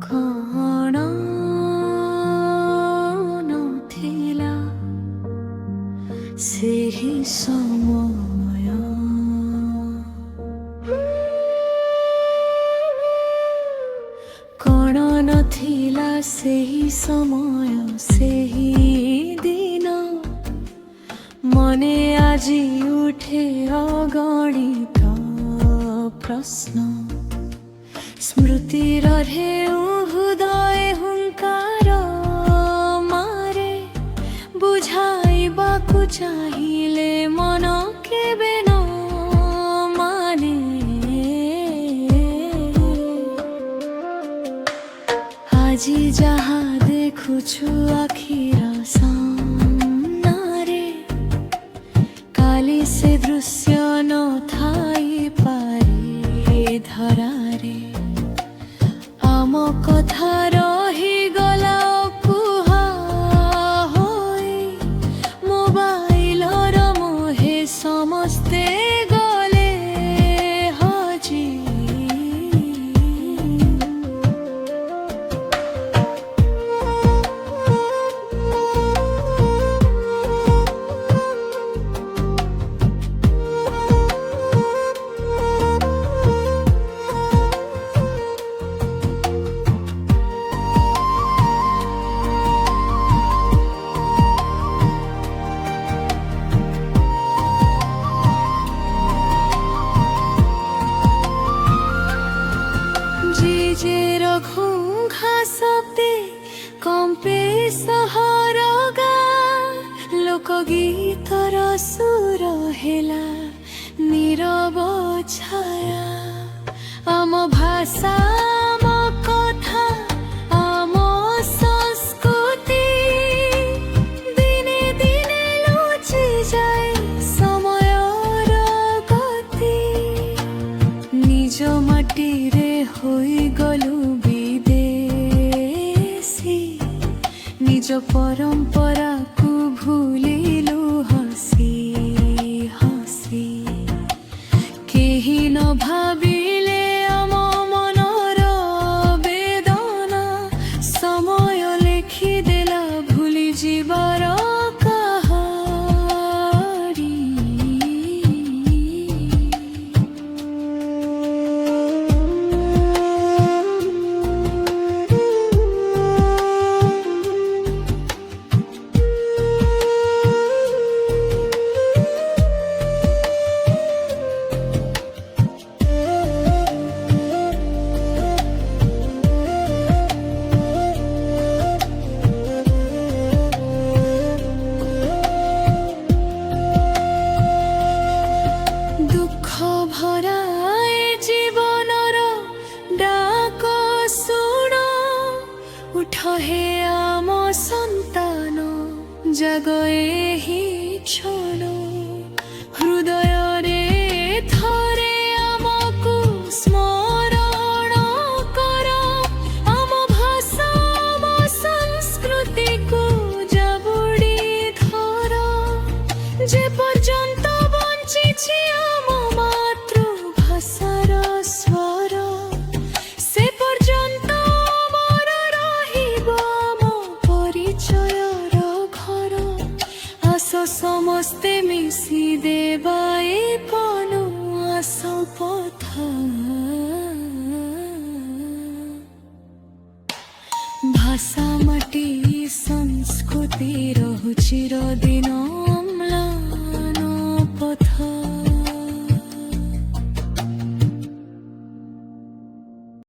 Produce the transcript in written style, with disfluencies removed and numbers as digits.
କଣ ନଥିଲା ସେହି ସମୟ, କଣ ନଥିଲା ସେହି ସମୟ ସେହି ଦିନ, ମନେ ଆଜି ଉଠେ ଅଗଣିତ ପ୍ରଶ୍ନ। ସ୍ମୃତିର ଢେଉ ହୃଦୟ ହୁଙ୍କାର ମାରେ, ବୁଝାଇବାକୁ ଚାହିଁଲେ ମନ କେବେ ନ ମାନେ। ଆଜି ଯାହା ଦେଖୁଛୁ ଆଖିର ସାମ୍ନାରେ, କାଲି ସେ ଦୃଶ୍ୟ ନଥାଇପାରେ ଧରାରେ। ଆମ କଥା ରହିଗଲା କୁହା ହୋଇ, ମୋବାଇଲର ମୋହେ ସମସ୍ତେ ଗଲେ ହଜି। জিজের ঘুংঘা শব্দে কম্পে সহর গা, লোকগীতর সুর হেলা নীরব ছায়া। আম ভাষা আম কথা আম সংস্কৃতি, দিনে দিনে লুচি যায় সময়ের গতি। নিজ মাটিরে ହୋଇଗଲୁ ବିଦେଶୀ, ନିଜ ପରମ୍ପରାକୁ ଭୁଲିଲୁ ହସି ହସି। କେହି ନ ଭାବିଲେ ଆମ ମନର ବେଦନା, ସମୟ ଲେଖିଦେଲା ଭୁଲି ଯିବାର କାହାଣୀ। দুঃখ ভরা এ জীবনর ডাক শুণ, উঠ হে আম সন্তান, জাগ ଏହି ক্ষণ। হৃদୟରେ থরে ଆମକୁ ସ୍ମରଣ କର, ଆମ ଭାଷା ଆମ ସଂସ୍କୃତିକୁ ଜାବୁଡ଼ି ଧର। যে পর্যন্ত বঞ্চিছি ଆମ ମାତୃଭାଷାର ସ୍ୱର, ସେ ପର୍ଯ୍ୟନ୍ତ ମୋର ରହିବ ଆମ ପରିଚୟର ଘର। ଆସ ସମସ୍ତେ ମିଶି ଦେବା ଏ ବନୁଆ ଶପଥ, ଭାଷା ମାଟି ସଂସ୍କୃତି ରହୁ ଚିରଦିନ।